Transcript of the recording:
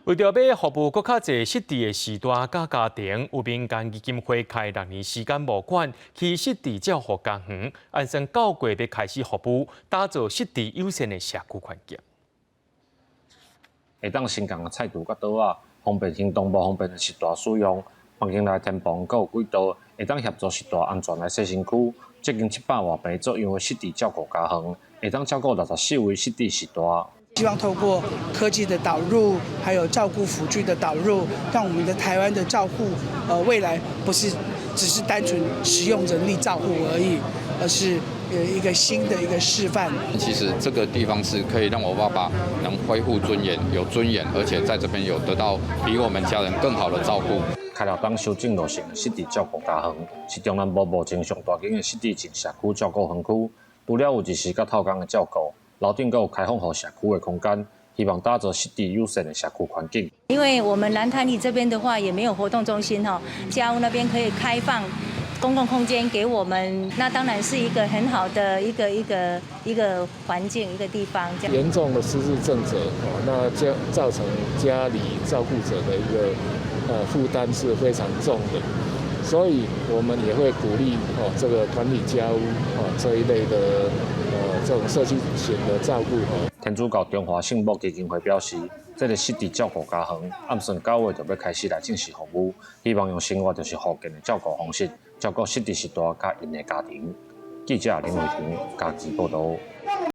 为着要服务更较侪失智的时代甲家庭，有民间基金会开6年时间募款，去失智照护家园，按算9月要开始服务，打造失智友善的社区环境。会当新港的菜图甲刀仔，方便行动无方便的时代使用。房间内天棚阁有几道，会当协助时代安全来洗身躯。接近700外平左右的失智照顾家园，会当照顾64位失智时代。希望透过科技的导入，还有照顾辅具的导入，让我们的台湾的照护，未来不是只是单纯使用人力照护而已，而是一个新的一个示范。其实这个地方是可以让我爸爸能恢复尊严，有尊严，而且在这边有得到比我们家人更好的照顾。开了当修正路线的失智照顾家园，是中南部目前上大间的失智症社区照顾园区。除了有日时甲透工的照顾，楼顶阁有开放予社区的空间，希望打造失智友善的社区环境。因为我们南潭里这边的话也没有活动中心哈，家务那边可以开放公共空间给我们，那当然是一个很好的一个环境一个地方。严重的失智症者，那造成家里照顾者的一个负担是非常重的，所以我们也会鼓励这个团体家屋这一类的这种社区型的照顾。天主教中华圣母基金会表示，这个失智照顾家园按算9月就要开始来正式服务，希望用生活就是福建的照顾方式，照顾失智时代甲因的家庭。记者林伟霆家己报道。